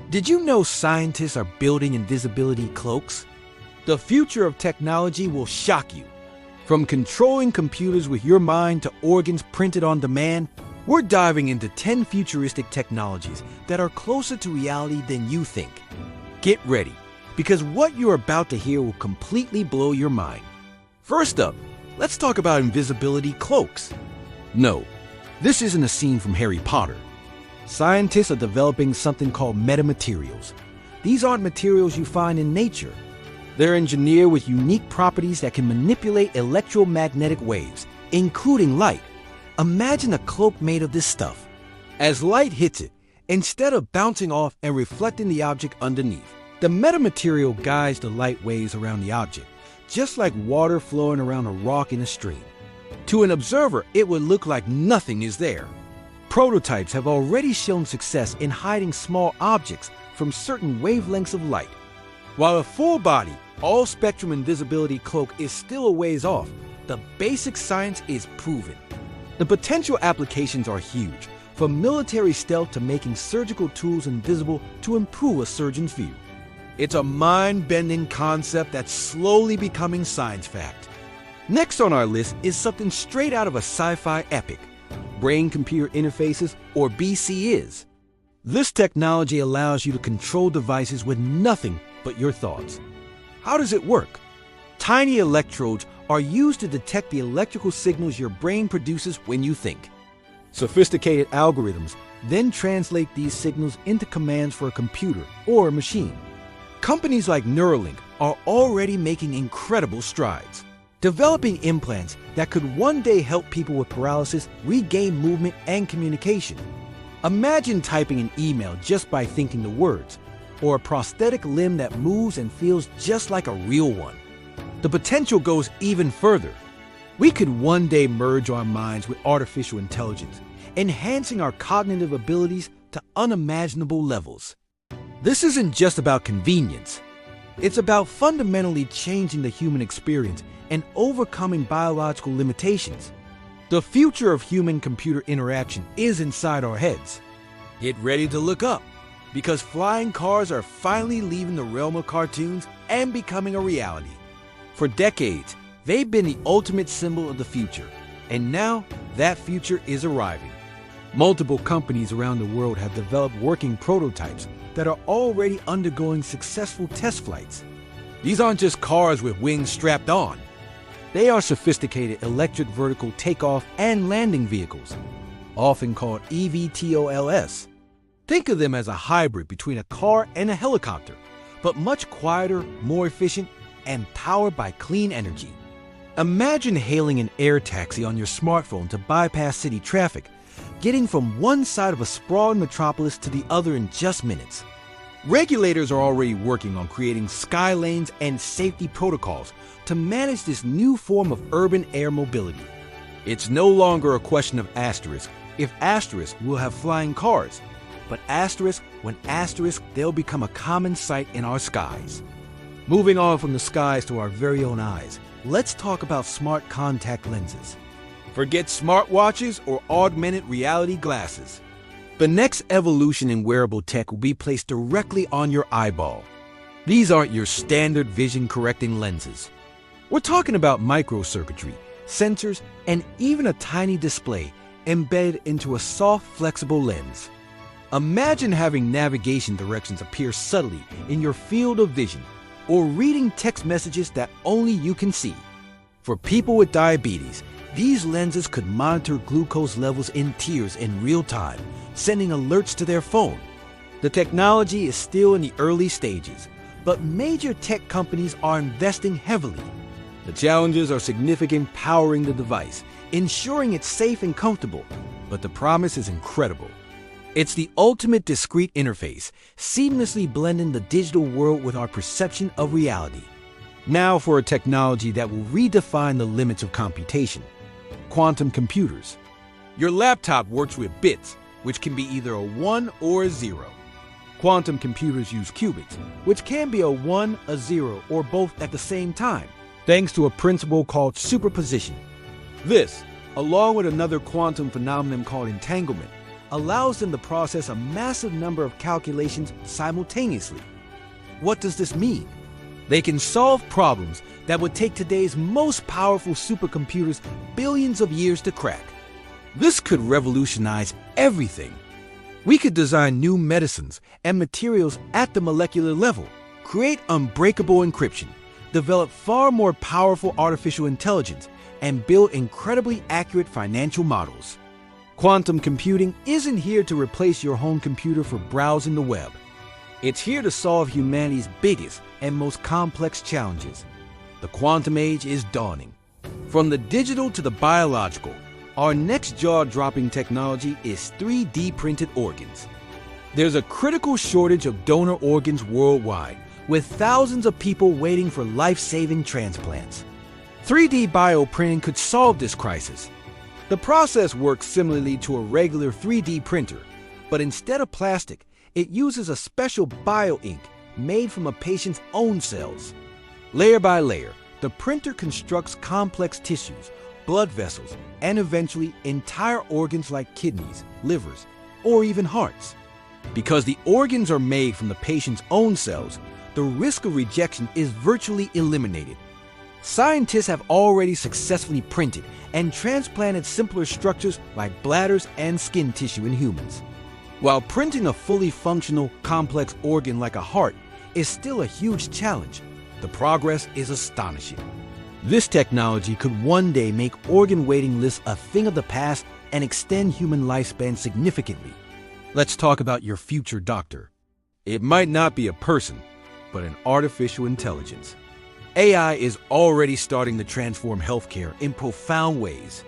Did you know scientists are building invisibility cloaks? The future of technology will shock you. From controlling computers with your mind to organs printed on demand, we're diving into 10 futuristic technologies that are closer to reality than you think. Get ready, because what you're about to hear will completely blow your mind. First up, let's talk about invisibility cloaks. No, this isn't a scene from Harry Potter. Scientists are developing something called metamaterials. These aren't materials you find in nature. They're engineered with unique properties that can manipulate electromagnetic waves, including light. Imagine a cloak made of this stuff. As light hits it, instead of bouncing off and reflecting the object underneath, the metamaterial guides the light waves around the object, just like water flowing around a rock in a stream. To an observer, it would look like nothing is there. Prototypes have already shown success in hiding small objects from certain wavelengths of light. While a full-body, all-spectrum invisibility cloak is still a ways off, the basic science is proven. The potential applications are huge, from military stealth to making surgical tools invisible to improve a surgeon's view. It's a mind-bending concept that's slowly becoming science fact. Next on our list is something straight out of a sci-fi epic. Brain-computer interfaces, or BCIs. This technology allows you to control devices with nothing but your thoughts. How does it work? Tiny electrodes are used to detect the electrical signals your brain produces when you think. Sophisticated algorithms then translate these signals into commands for a computer or a machine. Companies like Neuralink are already making incredible strides, developing implants that could one day help people with paralysis regain movement and communication. Imagine typing an email just by thinking the words, or a prosthetic limb that moves and feels just like a real one. The potential goes even further. We could one day merge our minds with artificial intelligence, enhancing our cognitive abilities to unimaginable levels. This isn't just about convenience. It's about fundamentally changing the human experience and overcoming biological limitations. The future of human-computer interaction is inside our heads. Get ready to look up, because flying cars are finally leaving the realm of cartoons and becoming a reality. For decades, they've been the ultimate symbol of the future, and now that future is arriving. Multiple companies around the world have developed working prototypes that are already undergoing successful test flights. These aren't just cars with wings strapped on. They are sophisticated electric vertical takeoff and landing vehicles, often called eVTOLs. Think of them as a hybrid between a car and a helicopter, but much quieter, more efficient, and powered by clean energy. Imagine hailing an air taxi on your smartphone to bypass city traffic, getting from one side of a sprawling metropolis to the other in just minutes. Regulators are already working on creating sky lanes and safety protocols to manage this new form of urban air mobility. It's no longer a question of asterisk if asterisk will have flying cars, but asterisk when asterisk they'll become a common sight in our skies. Moving on from the skies to our very own eyes, let's talk about smart contact lenses. Forget smartwatches or augmented reality glasses. The next evolution in wearable tech will be placed directly on your eyeball. These aren't your standard vision-correcting lenses. We're talking about microcircuitry, sensors, and even a tiny display embedded into a soft, flexible lens. Imagine having navigation directions appear subtly in your field of vision, or reading text messages that only you can see. For people with diabetes, these lenses could monitor glucose levels in tears in real time, sending alerts to their phone. The technology is still in the early stages, but major tech companies are investing heavily. The challenges are significant: powering the device, ensuring it's safe and comfortable, but the promise is incredible. It's the ultimate discrete interface, seamlessly blending the digital world with our perception of reality. Now for a technology that will redefine the limits of computation: quantum computers. Your laptop works with bits, which can be either a 1 or a 0. Quantum computers use qubits, which can be a 1, a 0, or both at the same time, thanks to a principle called superposition. This, along with another quantum phenomenon called entanglement, allows them to process a massive number of calculations simultaneously. What does this mean? They can solve problems that would take today's most powerful supercomputers billions of years to crack. This could revolutionize everything. We could design new medicines and materials at the molecular level, create unbreakable encryption, develop far more powerful artificial intelligence, and build incredibly accurate financial models. Quantum computing isn't here to replace your home computer for browsing the web. It's here to solve humanity's biggest and most complex challenges. The quantum age is dawning. From the digital to the biological, our next jaw-dropping technology is 3D printed organs. There's a critical shortage of donor organs worldwide, with thousands of people waiting for life-saving transplants. 3D bioprinting could solve this crisis. The process works similarly to a regular 3D printer, but instead of plastic, it uses a special bio-ink made from a patient's own cells. Layer by layer, the printer constructs complex tissues, blood vessels, and eventually entire organs like kidneys, livers, or even hearts. Because the organs are made from the patient's own cells, the risk of rejection is virtually eliminated. Scientists have already successfully printed and transplanted simpler structures like bladders and skin tissue in humans. While printing a fully functional, complex organ like a heart is still a huge challenge, the progress is astonishing. This technology could one day make organ waiting lists a thing of the past and extend human lifespan significantly. Let's talk about your future doctor. It might not be a person, but an artificial intelligence. AI is already starting to transform healthcare in profound ways.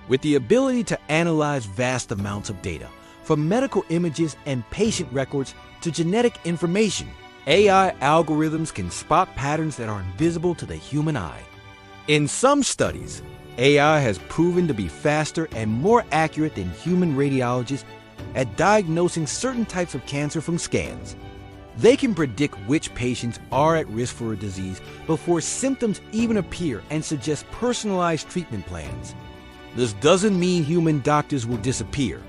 With the ability to analyze vast amounts of data, from medical images and patient records to genetic information, AI algorithms can spot patterns that are invisible to the human eye. In some studies, AI has proven to be faster and more accurate than human radiologists at diagnosing certain types of cancer from scans. They can predict which patients are at risk for a disease before symptoms even appear and suggest personalized treatment plans. This doesn't mean human doctors will disappear.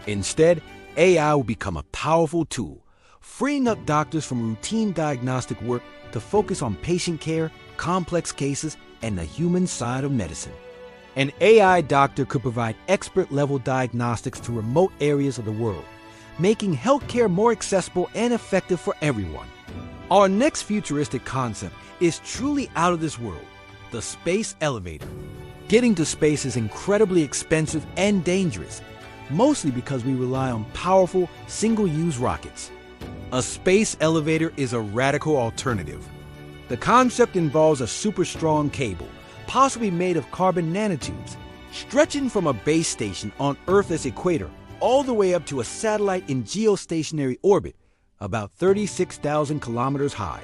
Instead, AI will become a powerful tool, freeing up doctors from routine diagnostic work to focus on patient care, complex cases, and the human side of medicine. An AI doctor could provide expert-level diagnostics to remote areas of the world, making healthcare more accessible and effective for everyone. Our next futuristic concept is truly out of this world, the space elevator. Getting to space is incredibly expensive and dangerous, mostly because we rely on powerful, single-use rockets. A space elevator is a radical alternative. The concept involves a super strong cable, possibly made of carbon nanotubes, stretching from a base station on Earth's equator all the way up to a satellite in geostationary orbit, about 36,000 kilometers high.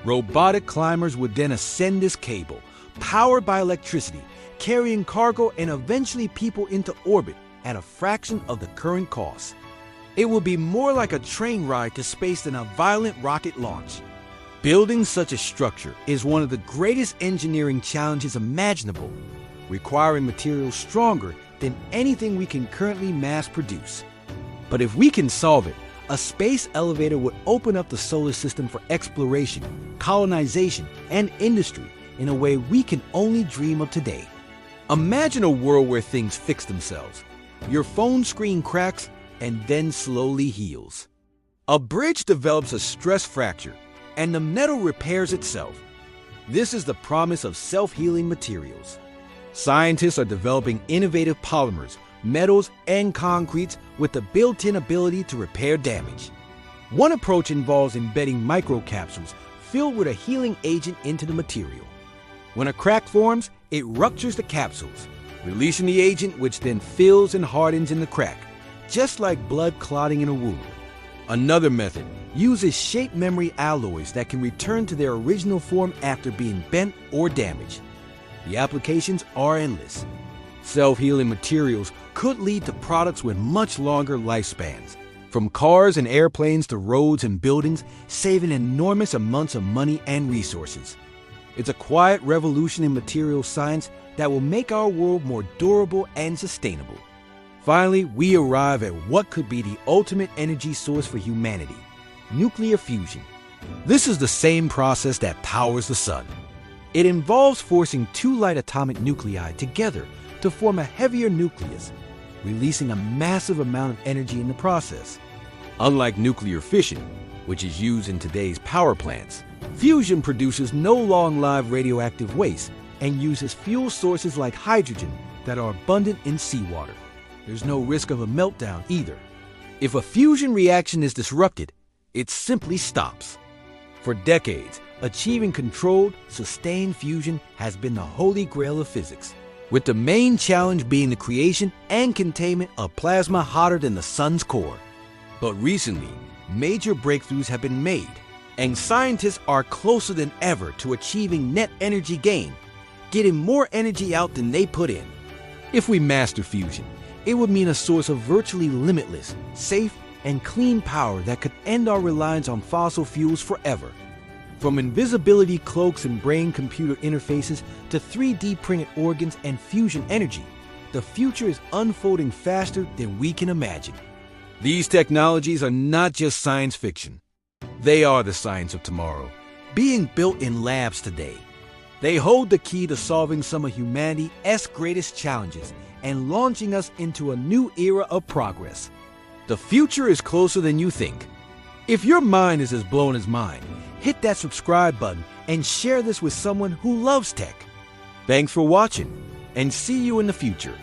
Robotic climbers would then ascend this cable, powered by electricity, carrying cargo and eventually people into orbit at a fraction of the current cost. It will be more like a train ride to space than a violent rocket launch. Building such a structure is one of the greatest engineering challenges imaginable, requiring materials stronger than anything we can currently mass produce. But if we can solve it, a space elevator would open up the solar system for exploration, colonization, and industry in a way we can only dream of today. Imagine a world where things fix themselves. Your phone screen cracks and then slowly heals. A bridge develops a stress fracture and the metal repairs itself. This is the promise of self-healing materials. Scientists are developing innovative polymers, metals, and concretes with the built-in ability to repair damage. One approach involves embedding microcapsules filled with a healing agent into the material. When a crack forms, it ruptures the capsules, releasing the agent, which then fills and hardens in the crack, just like blood clotting in a wound. Another method uses shape memory alloys that can return to their original form after being bent or damaged. The applications are endless. Self-healing materials could lead to products with much longer lifespans, from cars and airplanes to roads and buildings, saving enormous amounts of money and resources. It's a quiet revolution in material science that will make our world more durable and sustainable. Finally, we arrive at what could be the ultimate energy source for humanity: nuclear fusion. This is the same process that powers the sun. It involves forcing two light atomic nuclei together to form a heavier nucleus, releasing a massive amount of energy in the process. Unlike nuclear fission, which is used in today's power plants, fusion produces no long-lived radioactive waste and uses fuel sources like hydrogen that are abundant in seawater. There's no risk of a meltdown either. If a fusion reaction is disrupted, it simply stops. For decades, achieving controlled, sustained fusion has been the holy grail of physics, with the main challenge being the creation and containment of plasma hotter than the sun's core. But recently, major breakthroughs have been made, and scientists are closer than ever to achieving net energy gain, getting more energy out than they put in. If we master fusion, it would mean a source of virtually limitless, safe, and clean power that could end our reliance on fossil fuels forever. From invisibility cloaks and brain-computer interfaces to 3D printed organs and fusion energy, the future is unfolding faster than we can imagine. These technologies are not just science fiction. They are the science of tomorrow, being built in labs today. They hold the key to solving some of humanity's greatest challenges and launching us into a new era of progress. The future is closer than you think. If your mind is as blown as mine, hit that subscribe button and share this with someone who loves tech. Thanks for watching, and see you in the future.